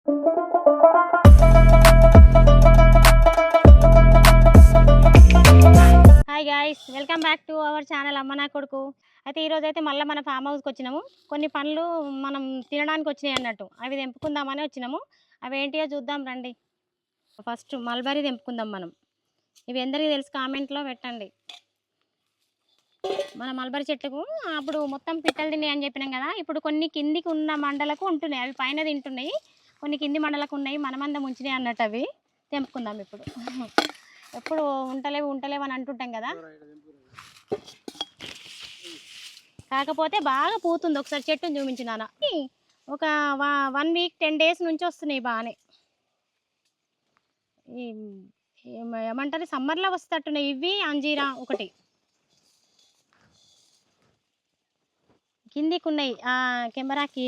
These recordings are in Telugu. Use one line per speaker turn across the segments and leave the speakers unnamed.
Hi guys, welcome back to our channel అమ్మ నా కొడుకు. అయితే ఈరోజైతే మళ్ళీ మన ఫామ్ హౌస్కి వచ్చినాము. కొన్ని పనులు మనం తినడానికి వచ్చినాయి అన్నట్టు, అవి తెంపుకుందామని వచ్చినాము. అవి ఏంటియో చూద్దాం రండి. ఫస్ట్ మల్బరీ తెంపుకుందాం మనం. ఇవి ఎందరికీ తెలుసు కామెంట్లో పెట్టండి. మన మల్బరీ చెట్టుకు అప్పుడు మొత్తం పిట్టలు తిన్నాయి అని చెప్పినాం కదా. ఇప్పుడు కొన్ని కిందికి ఉన్న మండలకు ఉంటున్నాయి, అవి పైన తింటున్నాయి. కొన్ని కింది మండలకు ఉన్నాయి, మనమందం ఉంచినాయి అన్నట్టు. అవి తెంపుకుందాం ఇప్పుడు. ఎప్పుడు ఉంటలేవు అని అంటుంటాం కదా, కాకపోతే బాగా పూతుంది. ఒకసారి చెట్టుని చూపించినానా, ఒక 1 వీక్ 10 డేస్ నుంచి వస్తున్నాయి బాగానే. ఏమంటారు, సమ్మర్లో వస్తట్టున్నాయి. ఇవి అంజీరా ఒకటి కిందికి ఉన్నాయి. కెమెరాకి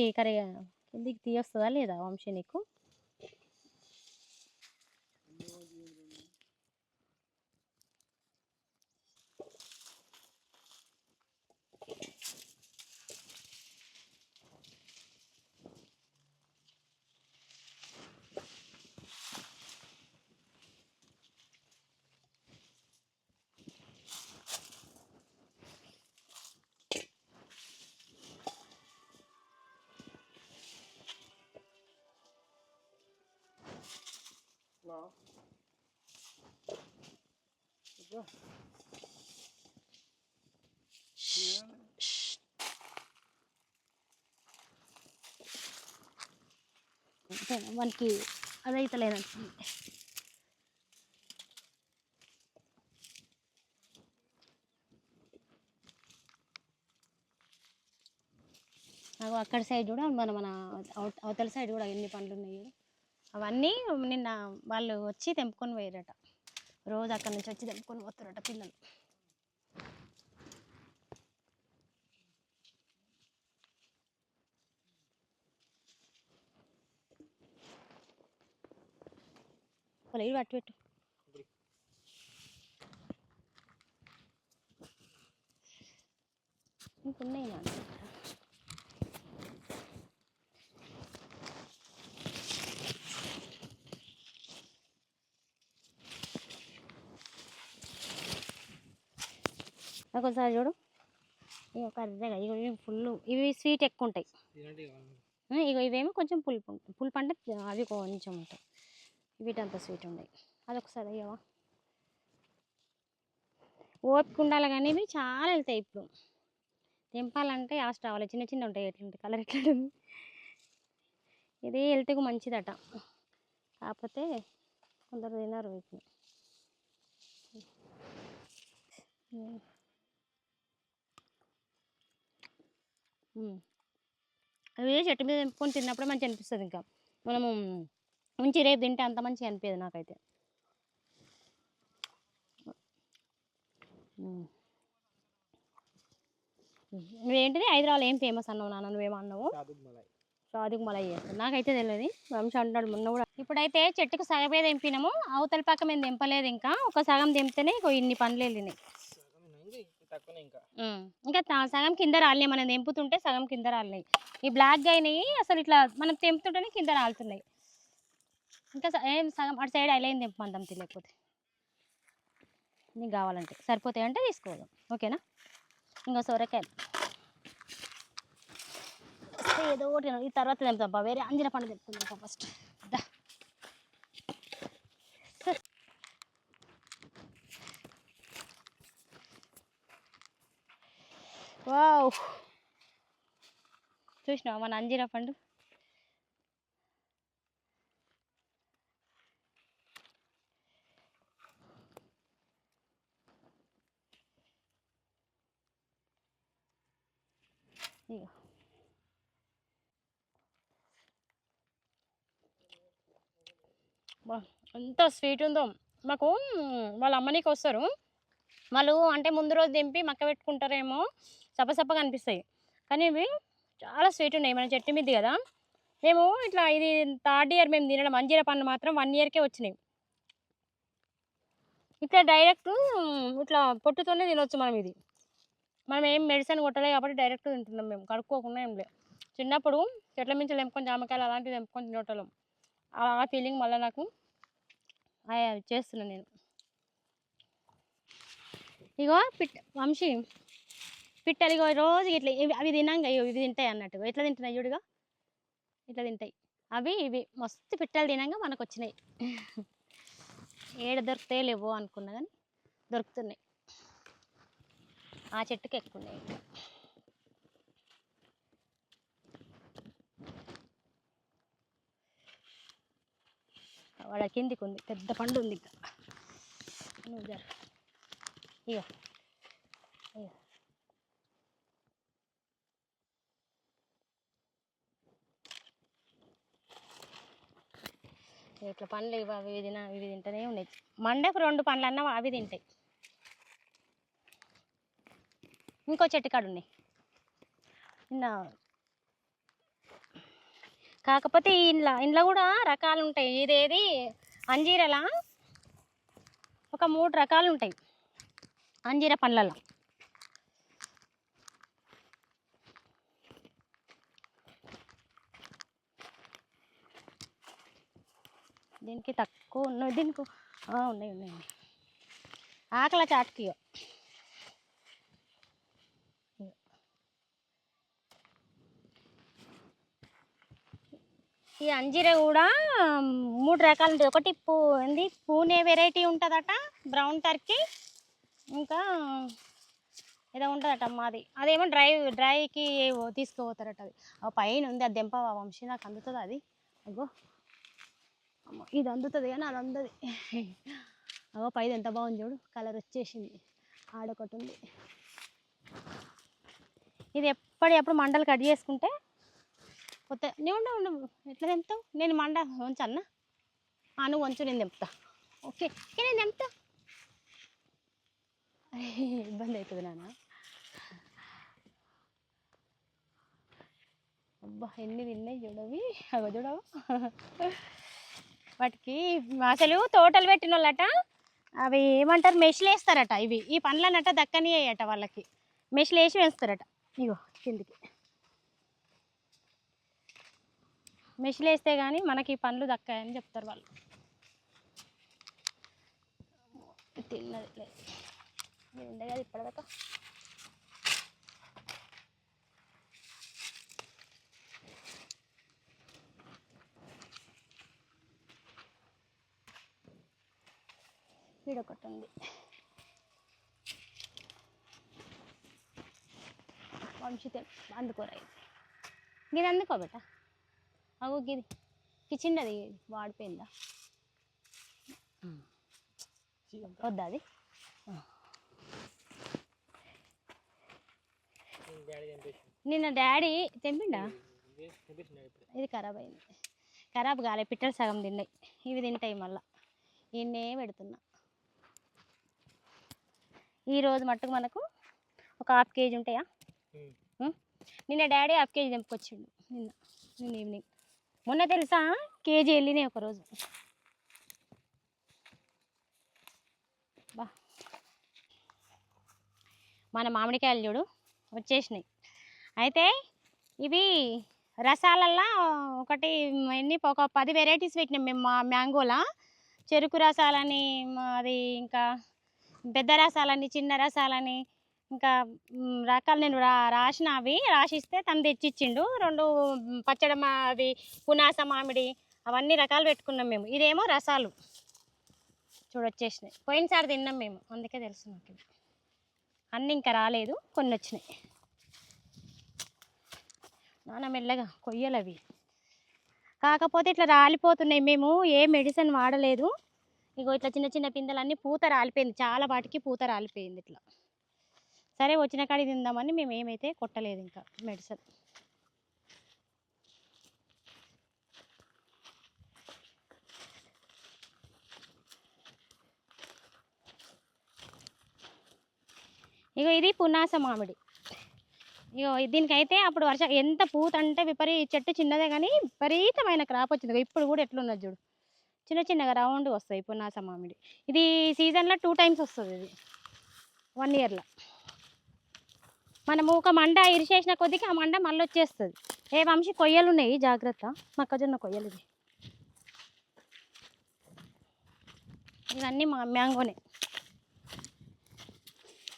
కిందికి తీయొస్తుందా లేదా వంశీ నీకు? మనకి అదైతే లేదండి. అక్కడ సైడ్ కూడా మన అవతల సైడ్ కూడా ఎన్ని పండ్లు ఉన్నాయి. అవన్నీ నిన్న వాళ్ళు వచ్చి తెంపుకొని పోయారట. రోజు అక్కడి నుంచి వచ్చి తెంపుకొని పోతారట పిల్లలు. ఇవి పెట్టు ఇంకున్నాయి నా. ఒకసారి చూడు, ఇక కర్రగా ఇవి ఫుల్. ఇవి స్వీట్ ఎక్కువ ఉంటాయి. ఇక ఇవేమో కొంచెం పులుపు అంటే అవి కొంచెం ఉంటాయి. వీటంత స్వీట్ ఉన్నాయి. అదొకసారి అయ్యవా, ఓపిక ఉండాలి కానీ ఇవి చాలా వెళ్తాయి. ఇప్పుడు తెంపాలంటే ఆస్ట్ రావాలి. చిన్న చిన్న ఉంటాయి. ఎట్లుంటాయి కలర్ ఎట్లుంటుంది. ఇది హెల్త్కు మంచిదట, కాకపోతే కొందరు తినరు వీటిని. అవి చెట్టు మీద తెంపుకొని తిన్నప్పుడే మంచిగా అనిపిస్తుంది. ఇంకా మనము ఉంచి రేపు తింటే అంత మంచిగా అనిపించదు నాకైతే. నువ్వేంటిది హైదరాబాద్ ఏం ఫేమస్ అన్నావు నాన్న? నువ్వేమో అన్నావు షాదిక్ మలై చేస్తాను, నాకైతే తెలియదు. వంశ అంటాడు మొన్న కూడా. ఇప్పుడైతే చెట్టుకు సగమే తెంపినాము, అవతల పక్క మేము తెంపలేదు. ఇంకా ఒక సగం తెంపితేనే ఇన్ని పండ్లు వెళ్ళినాయి. ఇంకా సగం కింద రాలినాయి. మనం తెంపుతుంటే సగం కింద రాలినాయి. ఈ బ్లాక్గా అయినాయి. అసలు ఇట్లా మనం తెంపుతుంటేనే కింద రాలుతున్నాయి. ఇంకా సగం అటు సైడ్ అయిపోయింది తెంపమందాం. తెలియకపోతే నీకు కావాలంటే సరిపోతాయి అంటే తీసుకోవాలి, ఓకేనా? ఇంకా సొరకాయలు ఏదో ఒకటి ఈ తర్వాత తెంపుతాబ్బా. వేరే అంజీర పండు తెంపుకుందాం ఫస్ట్. వావ్, చూసినావా మన అంజీరా పండు? ఇక ఎంత స్వీట్ ఉందో. మాకు వాళ్ళ అమ్మనీకి వస్తారు వాళ్ళు, అంటే ముందు రోజు తెంపి మక్క పెట్టుకుంటారేమో, సపసప్పగా అనిపిస్తాయి. కానీ ఇవి చాలా స్వీట్ ఉన్నాయి. మన చెట్టు మీది కదా. మేము ఇట్లా ఇది 3rd ఇయర్ మేము తినడం. అంజీర పండ్లు మాత్రం 1 ఇయర్కే వచ్చినాయి. ఇట్లా డైరెక్ట్ ఇట్లా పొట్టుతోనే తినొచ్చు మనం. ఇది మనం ఏం మెడిసిన్ కొట్టలేదు కాబట్టి డైరెక్ట్ తింటున్నాం మేము, కడుక్కోకుండా. ఏం లేదు. చిన్నప్పుడు చెట్ల మించి తెంపుకొని జామకాయలు అలాంటివి తెంపుకొని తినటం. ఆ ఫీలింగ్ మళ్ళీ నాకు చేస్తున్నాను నేను. ఇగో వంశీ పిట్టలు ఇగో రోజు ఇట్లా అవి తినంగా ఇవి తింటాయి అన్నట్టు. ఎట్లా తింటున్నాయి చూడుగా, ఇట్లా తింటాయి అవి. ఇవి మస్తు పిట్టలు తినంగా మనకు వచ్చినాయి. ఏడ దొరుకుతాయో లేవో అనుకున్నా కానీ దొరుకుతున్నాయి. ఆ చెట్టుకి ఎక్కువ ఉన్నాయి. వాడ కిందికి ఉంది, పెద్ద పండు ఉంది ఇంకా. నువ్వు జర ఇగో ఇగో ఇట్లా పండ్లు ఇవి అవి ఇవి తింటూనే ఉన్నాయి. మండకు 2 పండ్లు అన్నా అవి తింటాయి. ఇంకో చెట్టు కాడ ఉన్నాయి నిన్న. కాకపోతే ఇంట్లో కూడా రకాలు ఉంటాయి. ఇదేది అంజీరలా ఒక 3 రకాలు ఉంటాయి అంజీర పండ్లలో. దీనికి తక్కువ ఉన్నాయి, దీనికి ఉన్నాయి ఉన్నాయి ఆకల చాటుకి. ఈ అంజీర కూడా 3 రకాలు ఉంటాయి. ఒకటి పూణే వెరైటీ ఉంటుందట, బ్రౌన్ టర్కీ, ఇంకా ఏదో ఉంటుందట మాది. అదేమో డ్రైకి తీసుకుపోతారట. అది పైన ఉంది, అది దెంపవా వంశీ, నాకు అందుతుంది అది. అగో ఇది అందుతుంది కానీ అది అందది. అగో పైది ఎంత బాగుంది చూడు, కలర్ వచ్చేసింది. ఆడొకటి ఉంది. ఇది ఎప్పుడు మండలు కట్ చేసుకుంటే కొత్త. నువ్వు ఉండవు ఎట్లా తెంపుతావు? నేను మండ వంచన్నా, నువ్వు వంచు, నేను తెంపుతా. ఓకే నేను తెంపుతా. ఇబ్బంది అవుతుంది నాన్న. అబ్బా ఎన్ని తిన్నాయి చూడవి. అగో చూడవు. వాటికి అసలు తోటలు పెట్టిన వాళ్ళట అవి ఏమంటారు, మెషిలు వేస్తారట. ఈ పండ్లనట దక్కని అయ్యట వాళ్ళకి, మెషిలు వేసి వేస్తారట. ఇగో కిందికి మెషిలు వేస్తే కానీ మనకి ఈ పండ్లు దక్కాయని చెప్తారు వాళ్ళు. తిన్నది లేదు ఉండే కదా ఇప్పటిదాకా. వీడొకటి ఉంది. వంశీ అందుకోరా, ఇది అందుకో బెట. అగో గిది చిన్నది వాడిపోయిందా, వద్దా అది? నిన్న డాడీ తెంపిండా, ఇది ఖరాబ్ అయింది. ఖరాబ్ కాలే, పిట్టలు సగం తిన్నాయి. ఇవి తింటాయి మళ్ళా. ఇన్నే పెడుతున్నా. ఈరోజు మట్టుకు మనకు ఒక 1/2 కేజీ ఉంటాయా. నిన్న డాడీ 1/2 కేజీ తెంపుకొచ్చిండు నిన్న ఈవినింగ్. మొన్న తెలుసా కేజీ వెళ్ళినాయి ఒకరోజు. బా మన మామిడికాయలు చూడు వచ్చేసినాయి. అయితే ఇవి రసాలల్లో ఒకటి ఒక 10 వెరైటీస్ పెట్టినాం మేము. మ్యాంగోలా చెరుకు రసాలని, అది ఇంకా పెద్ద రసాలని, చిన్న రసాలని, ఇంకా రకాలు నేను రాసిన. అవి రాసిస్తే తను తెచ్చిచ్చిండు. 2 పచ్చడి అవి పునాస మామిడి అవన్నీ రకాలు పెట్టుకున్నాం మేము. ఇదేమో రసాలు చూడొచ్చేసినాయి. పోయినసారి తిన్నాం మేము, అందుకే తెలుసు నాకు. అన్నీ ఇంకా రాలేదు, కొన్ని వచ్చినాయి. నాన్న మెల్లగా కొయ్యలు అవి. కాకపోతే ఇట్లా రాలిపోతున్నాయి. మేము ఏ మెడిసిన్ వాడలేదు. ఇగో ఇట్లా చిన్న చిన్న పిందెలన్నీ పూత రాలిపోయింది. చాలా వాటికి పూత రాలిపోయింది ఇట్లా. సరే వచ్చిన కాడి తిందామని మేము ఏమైతే కొట్టలేదు ఇంకా మెడిసిన్. ఇగో ఇది పునాస మామిడి. ఇగో దీనికైతే అప్పుడు ఎంత పూత అంటే చెట్టు చిన్నదే కానీ విపరీతమైన క్రాప్ వచ్చింది. ఇప్పుడు కూడా ఎట్లున్నది చూడు, చిన్న చిన్నగా రౌండ్గా వస్తాయి పునాస మామిడి. ఇది సీజన్లో 2 టైమ్స్ వస్తుంది. ఇది 1 ఇయర్లో. మనము ఒక మండ ఇరిచేసిన కొద్దికి ఆ మండ మళ్ళీ వచ్చేస్తుంది. ఏ వంశీ కొయ్యలు ఉన్నాయి, జాగ్రత్త. మొక్కజొన్న కొయ్యలు ఇవి. ఇవన్నీ మ్యాంగోనే.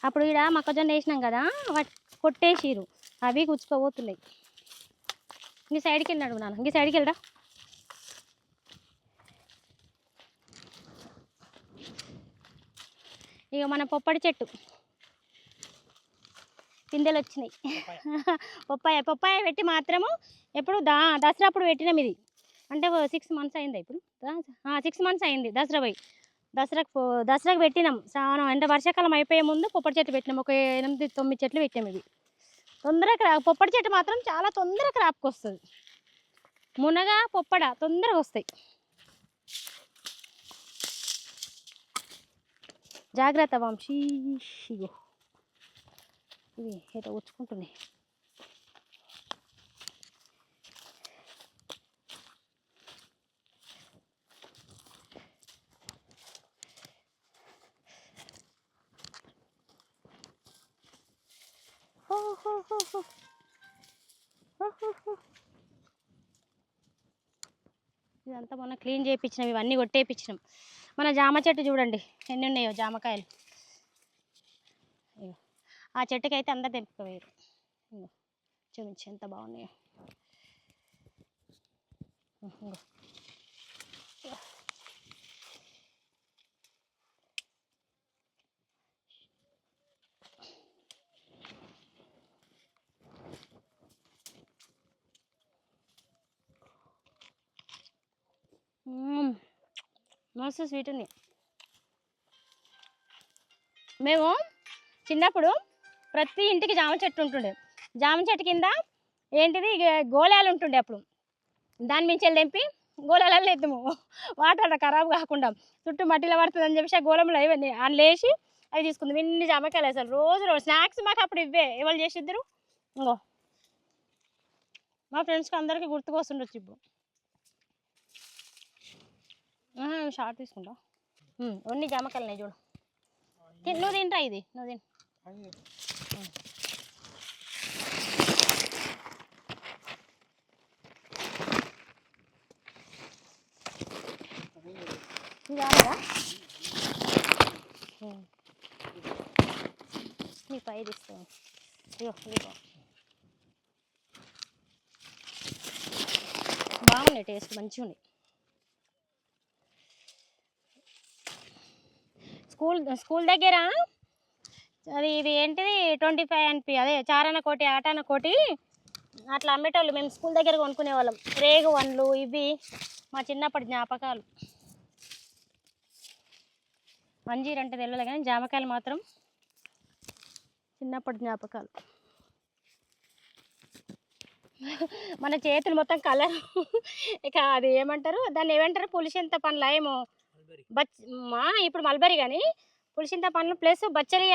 అప్పుడు ఇక్కడ మొక్కజొన్న వేసినాం కదా, వాటి కొట్టేసిరు, అవి గుచ్చుకోబోతున్నాయి. ఇంక సైడ్కి వెళ్ళినాడు నాన్న, ఇంక సైడ్కి వెళ్ళరా. ఇక మన పొప్పడి చెట్టు పిందెలు వచ్చినాయి. పప్పాయ పెట్టి మాత్రము ఎప్పుడు దసరా అప్పుడు పెట్టినాం. ఇది అంటే 6 months అయింది. ఇప్పుడు 6 months అయింది దసరా పోయి. దసరాకు పెట్టినాం. శ్రావణం అంటే వర్షాకాలం అయిపోయే ముందు పొప్పడి చెట్టు పెట్టినాం. ఒక 8-9 చెట్లు పెట్టాం. ఇవి తొందరగా పొప్పడి చెట్టు మాత్రం చాలా తొందరగా క్రాప్కి వస్తుంది. మునగ పొప్పడ తొందరగా వస్తాయి. జాగ్రత్త వంశీ. ఇగో ఇవి ఏదో వచ్చుకుంటున్నాయి. ఇదంతా మొన్న క్లీన్ చేయించినాం. ఇవన్నీ కొట్టేయించినాం. మన జామ చెట్టు చూడండి ఎన్ని ఉన్నాయో జామకాయలు. ఆ చెట్టుకి అయితే అందరు తెంపుకోవేరు. చూపించి ఎంత బాగున్నాయో. మస్తు స్వీట్ ఉంది. మేము చిన్నప్పుడు ప్రతి ఇంటికి జామ చెట్టు ఉంటుండే. జామ చెట్టు కింద ఏంటిది గోళాలు ఉంటుండే. అప్పుడు దాని మించి వెళ్ళి తెంపి గోళాలలో ఎద్దాము, వాటర్ ఖరాబ్ కాకుండా. చుట్టూ మట్టిలో పడుతుంది అని చెప్పేసి ఆ గోళంలో అవి లేచి అవి తీసుకుందాం. ఇన్ని జామకాయలు అసలు రోజు స్నాక్స్ మాకు అప్పుడు ఇవే. ఎవరు చేసిద్దరు? ఇంకో మా ఫ్రెండ్స్కి అందరికీ గుర్తుకొస్తుండొచ్చు. ఇప్పుడు షార్ట్ తీసుకుంటా. ఓన్లీ జామకాయలు ఉన్నాయి చూడు. నువ్వు తింటా, ఇది నువ్వు తిని. కాదా నీ పై తీస్తాను. ఇగో ఇగో బాగున్నాయి, టేస్ట్ మంచిగా ఉన్నాయి. స్కూల్ దగ్గర ఇది ఏంటిది 25 NP, అదే చారణ కోటి ఆటాన కోటి అట్లా అమ్మేటోళ్ళు. మేము స్కూల్ దగ్గర కొనుక్కునే వాళ్ళం. రేగు వన్లు ఇవి మా చిన్నప్పటి జ్ఞాపకాలు. అంజీర్ అంటే తెలియదు కానీ జామకాయలు మాత్రం చిన్నప్పటి జ్ఞాపకాలు. మన చేతులు మొత్తం కలర్. ఇక అది ఏమంటారు, దాన్ని ఏమంటారు, పులిసింత పండ్ల ఏమో ఇప్పుడు మల్బరీ కానీ పులిసింత పండ్లు ప్లస్ బచ్చలి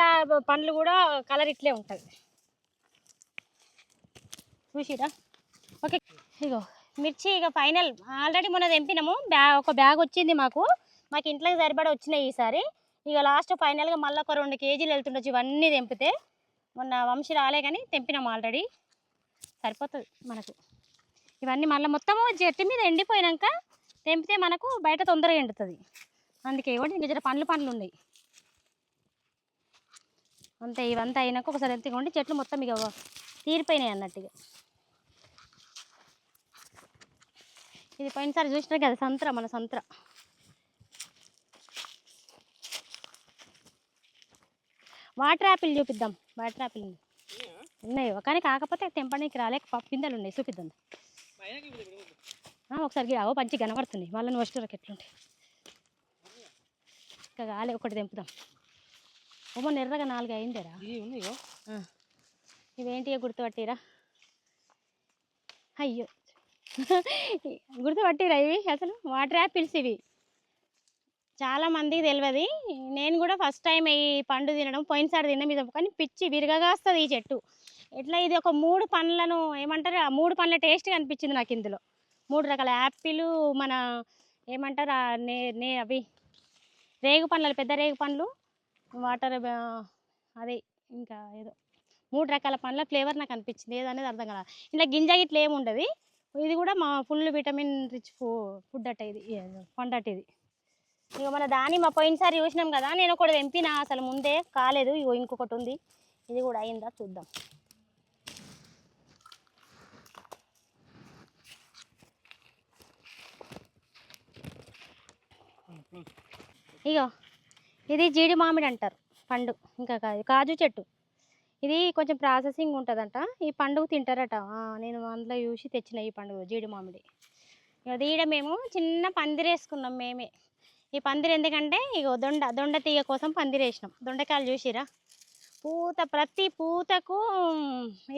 పండ్లు కూడా కలర్ ఇట్లే ఉంటుంది. చూసిరా. ఓకే ఇగో మిర్చి ఇక ఫైనల్. ఆల్రెడీ మొన్న తెంపినాము. ఒక బ్యాగ్ వచ్చింది మాకు ఇంట్లోకి సరిపడా వచ్చినాయి ఈసారి. ఇక లాస్ట్ ఫైనల్గా మళ్ళీ ఒక 2 kgs వెళ్తుండొచ్చు ఇవన్నీ తెంపితే. మొన్న వంశీ రాలే కానీ తెంపినాము ఆల్రెడీ, సరిపోతుంది మనకు. ఇవన్నీ మళ్ళీ మొత్తము చెట్టు మీద ఎండిపోయినాక తెంపితే మనకు బయట తొందరగా ఎండుతుంది. అందుకే ఇవ్వండి ఇంక జర పండ్లు ఉన్నాయి అంతే. ఇవంతా అయినాక ఒకసారి ఎంత ఇవ్వండి, చెట్లు మొత్తం ఇక తీరిపోయినాయి అన్నట్టుగా. ఇది పోయినసారి చూసినా కదా సంత్ర, మన సంత్ర. వాటర్ యాపిల్ చూపిద్దాం. వాటర్ యాపిల్ ఉన్నాయో కానీ కాకపోతే తెంపడానికి రాలేక పిందెలు ఉన్నాయి. చూపిద్దాం ఒకసారి గిరావో మంచి కనబడుతుంది. వాళ్ళని వస్తువులకు ఎట్లుంటాయి. ఇంకా కాలే, ఒకటి తెంపుదాం. ఓమో ఎర్రగా 4 అయిందేరా. ఇవేంటిగా గుర్తుపట్టిరా? అయ్యో గుర్తుపట్టిరా? ఇవి అసలు వాటర్ యాపిల్స్. ఇవి చాలా మందికి తెలియదు. నేను కూడా ఫస్ట్ టైం ఈ పండు తినడం. పోయినసారి తిన్న మీద కానీ పిచ్చి విరగగా వస్తుంది ఈ చెట్టు. ఎట్లా ఇది ఒక 3 పండ్లను ఏమంటారు, ఆ 3 పండ్ల టేస్ట్ కనిపించింది నాకు ఇందులో. 3 రకాల యాపిల్, మన ఏమంటారు అవి రేగు పండ్లు, పెద్ద రేగు పండ్లు, వాటర్ అదే ఇంకా ఏదో 3 రకాల పండ్ల ఫ్లేవర్ నాకు అనిపించింది. ఏదనేది అర్థం కదా. ఇలా గింజ ఇట్లా ఏమి ఉండదు. ఇది కూడా మా ఫుల్ విటమిన్ రిచ్ ఫుడ్ అట్ట, ఇది పండు అట్ట. ఇది ఇక మన దానిమ్మ పోయినసారి చూసినాం కదా, నేను ఒకటి తెంపిన అసలు ముందే కాలేదు. ఇగో ఇంకొకటి ఉంది, ఇది కూడా అయిందా చూద్దాం. ఇగో ఇది జీడి మామిడి అంటారు పండు, ఇంకా కాజు చెట్టు. ఇది కొంచెం ప్రాసెసింగ్ ఉంటుందంట, ఈ పండుగ తింటారట. నేను అందులో చూసి తెచ్చిన ఈ పండుగ జీడి మామిడి. ఈడ మేము చిన్న పందిరేసుకున్నాం మేమే. ఈ పందిరి ఎందుకంటే ఇగో దొండ తీగ కోసం పందిరేసినాం. దొండకాయలు చూసిరా, పూత ప్రతి పూతకు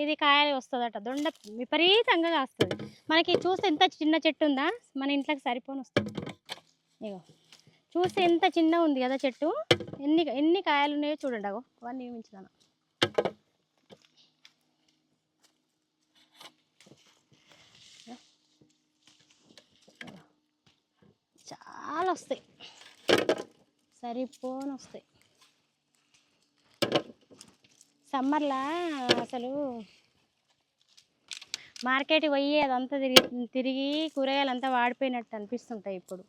ఇది కాయలు వస్తుందట. దొండ విపరీతంగా కాస్తుంది. మనకి చూస్తే ఎంత చిన్న చెట్టు ఉందా, మన ఇంట్లోకి సరిపోని వస్తుంది. ఇగో చూస్తే ఎంత చిన్న ఉంది కదా చెట్టు, ఎన్ని కాయలు ఉన్నాయో చూడండి. అగో అవన్నీ మించుదాను. చాలా వస్తాయి, సరిపోని వస్తాయి. సమ్మర్లో అసలు మార్కెట్కి పోయి అదంతా తిరిగి కూరగాయలు అంతా వాడిపోయినట్టు అనిపిస్తుంటాయి. ఇప్పుడు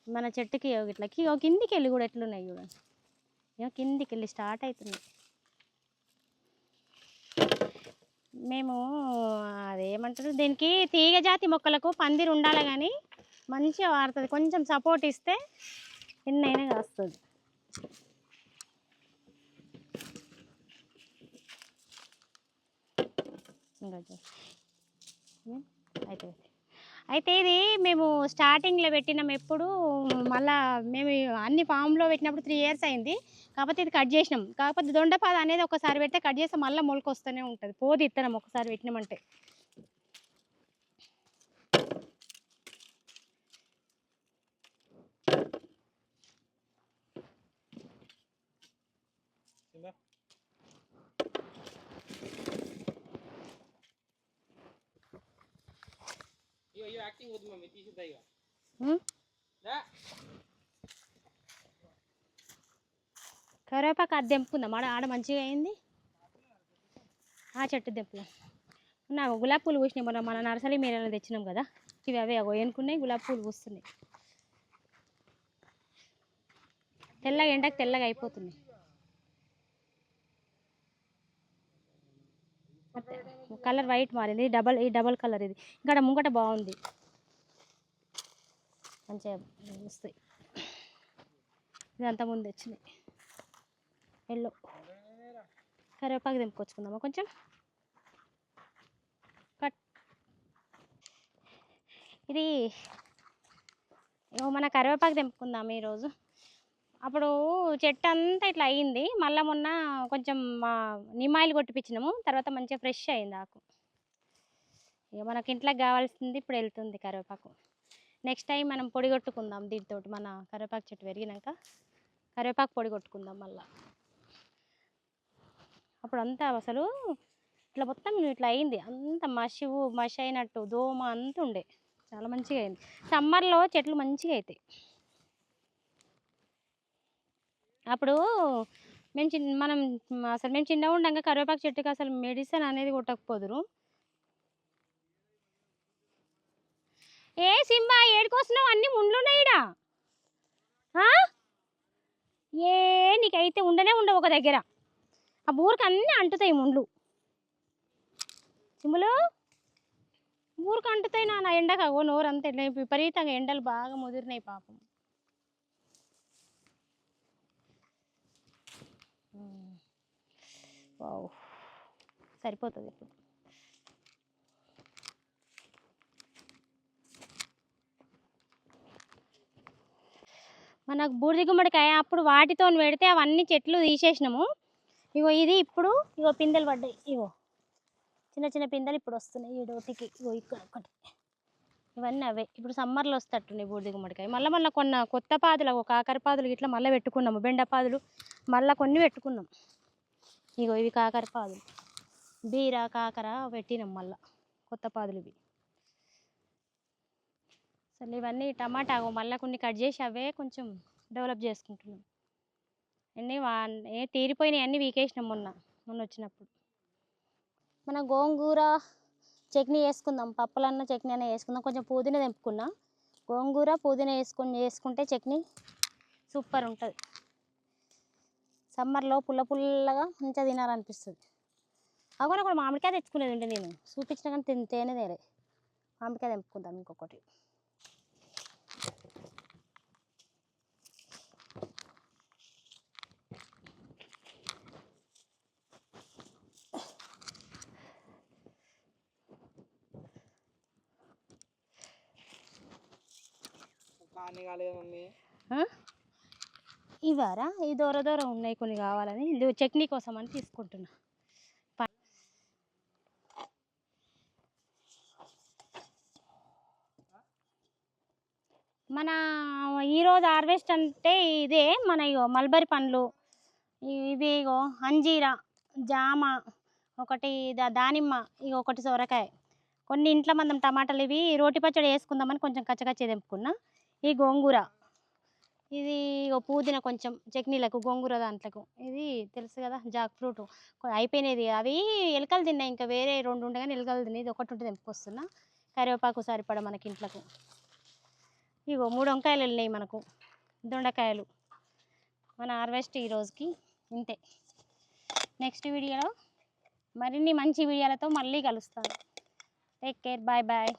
మన చెట్టుకి ఇట్లా కిందికి వెళ్ళి కూడా ఎట్లున్నాయి చూడండి. కిందికి వెళ్ళి స్టార్ట్ అవుతున్నాయి. మేము అదేమంటారు, దీనికి తీగ జాతి మొక్కలకు పందిరి ఉండాలి కానీ మంచిగా వాడుతుంది. కొంచెం సపోర్ట్ ఇస్తే ఎన్నైనా కాస్తుంది. అయితే ఇది మేము స్టార్టింగ్లో పెట్టినాం. ఎప్పుడు మళ్ళా మేము అన్ని ఫామ్లో పెట్టినప్పుడు 3 years అయింది. కాకపోతే ఇది కట్ చేసినాం. కాకపోతే దొండపాద అనేది ఒకసారి పెడితే కట్ చేస్తే మళ్ళీ మొలక వస్తూనే ఉంటుంది. పోది ఇత్తనం ఒకసారి పెట్టినామంటే. కరివేపాకు అది తెంపుకుందాం. ఆడ మంచిగా అయింది. ఆ చెట్టు తెంపుదాం. నాకు గులాబీ పూలు పూసినాయి. మన నర్సరీ మీరు తెచ్చినాం కదా, ఇవి అవే ఎనుకున్నాయి. గులాబీ పూలు పూస్తున్నాయి. తెల్లగా ఎండకు తెల్లగా అయిపోతుంది. కలర్ వైట్ మారింది. ఈ డబల్ కలర్ ఇది. ఇక్కడ ముంగట బాగుంది, మంచిగా వస్తాయి. ఇదంతా ముందు వచ్చినాయి ఎల్లో. కరివేపాకు తెంపుకొచ్చుకుందామా కొంచెం. కట్. ఇది మన కరివేపాకు తెంపుకుందాం ఈరోజు. అప్పుడు చెట్టు అంతా ఇట్లా అయ్యింది. మళ్ళీ మొన్న కొంచెం నిమ్మాయిలు కొట్టిపించినాము. తర్వాత మంచిగా ఫ్రెష్ అయింది ఆకు. ఇక మనకి ఇంట్లోకి కావాల్సింది ఇప్పుడు వెళ్తుంది కరివేపాకు. నెక్స్ట్ టైం మనం పొడి కొట్టుకుందాం దీంతో. మన కరివేపాకు చెట్టు పెరిగినాక కరివేపాకు పొడి కొట్టుకుందాం మళ్ళీ. అప్పుడు అంతా అసలు ఇట్లా మొత్తం ఇట్లా అయింది. అంత మసి అయినట్టు దోమ అంతా ఉండే. చాలా మంచిగా అయింది. సమ్మర్లో చెట్లు మంచిగా అవుతాయి. అప్పుడు మేము చిన్నగా ఉండగా కరివేపాకు చెట్టుకి అసలు మెడిసిన్ అనేది కొట్టకపోదురు. ఏ సింబా ఏడుకొస్తున్నావు, అన్ని ముండ్లున్నాయిడా. ఏ నీకైతే ఉండనే ఉండవు ఒక దగ్గర. ఆ బూరికి అన్నీ అంటుతాయి ముండ్లు. సింబులు ఊరికి అంటుతాయి నా ఎండకు. అగో నోరు అంతా విపరీతంగా ఎండలు బాగా ముదిరినాయి పాపం. వావ్, సరిపోతుంది ఇప్పుడు. మనకు బూడిద గుమ్మడికాయ అప్పుడు వాటితో పెడితే అవన్నీ చెట్లు తీసేసినాము. ఇగో ఇది ఇప్పుడు పిందెలు పడ్డాయి. చిన్న చిన్న పిందెలు ఇప్పుడు వస్తున్నాయి. ఈ డోటికి ఇక్కడ ఒకటి. ఇవన్నీ అవే ఇప్పుడు సమ్మర్లో వస్తట్టున్నాయి బూడిద గుమ్మడికాయ. మళ్ళీ కొత్త పాదులు, కాకరపాదులు ఇట్లా మళ్ళీ పెట్టుకున్నాము. బెండపాదులు మళ్ళీ కొన్ని పెట్టుకున్నాం. ఇవి కాకరపాదులు, బీర కాకర పెట్టినాం మళ్ళీ కొత్త పాదులు ఇవి. అసలు ఇవన్నీ టమాటా మళ్ళీ కొన్ని కట్ చేసి అవే కొంచెం డెవలప్ చేసుకుంటున్నాం. తీరిపోయినాయి అన్నీ వీకేసినాం మొన్న వచ్చినప్పుడు. మన గోంగూర చట్నీ వేసుకుందాం. పప్పులన్న చట్నీ అయినా వేసుకుందాం. కొంచెం పుదీనా తెంపుకున్నా. గోంగూర పుదీనా వేసుకుంటే చట్నీ సూపర్ ఉంటుంది. సమ్మర్లో పుల్ల పుల్లగా మంచిగా తినాలనిపిస్తుంది. అవునా కూడా మామిడికాయ తెచ్చుకునేది ఉంటే నేను చూపించిన కానీ తింటేనే తేలే. మామిడికాయ తెంపుకుందాం ఇంకొకటి. ఇవారా ఈ దూర దూరం ఉన్నాయి కొన్ని కావాలని చట్నీ కోసం అని తీసుకుంటున్నా. మన ఈరోజు హార్వెస్ట్ అంటే ఇదే మన ఇగో మల్బరీ పండ్లు, ఇవి ఇగో అంజీరా, జామ, ఒకటి దానిమ్మ, ఇక ఒకటి సొరకాయ, కొన్ని ఇంట్లో మనం టమాటాలు ఇవి రోటి పచ్చడి వేసుకుందామని కొంచెం కచ్చకచ్చి తెంపుకున్నా. ఈ గోంగూర, ఇది పుదీనా కొంచెం చట్నీలకు, గోంగూర దాంట్లకు. ఇది తెలుసు కదా జాక్ ఫ్రూట్ అయిపోయినది, అవి ఎలుకలు తిన్నాయి. ఇంకా వేరే 2 ఉండే కానీ ఎలుకలు తిన్నాయి. ఇది ఒకటి ఉంటే తెంపుకొస్తున్నా. కరివేపాకు సరిపడ మనకి ఇంట్లకు. ఇగో 3 వంకాయలు వెళ్ళినాయి మనకు, దొండకాయలు. మన హార్వెస్ట్ ఈ రోజుకి ఇంతే. నెక్స్ట్ వీడియోలో మరిన్ని మంచి వీడియోలతో మళ్ళీ కలుస్తాను. Take care, bye bye.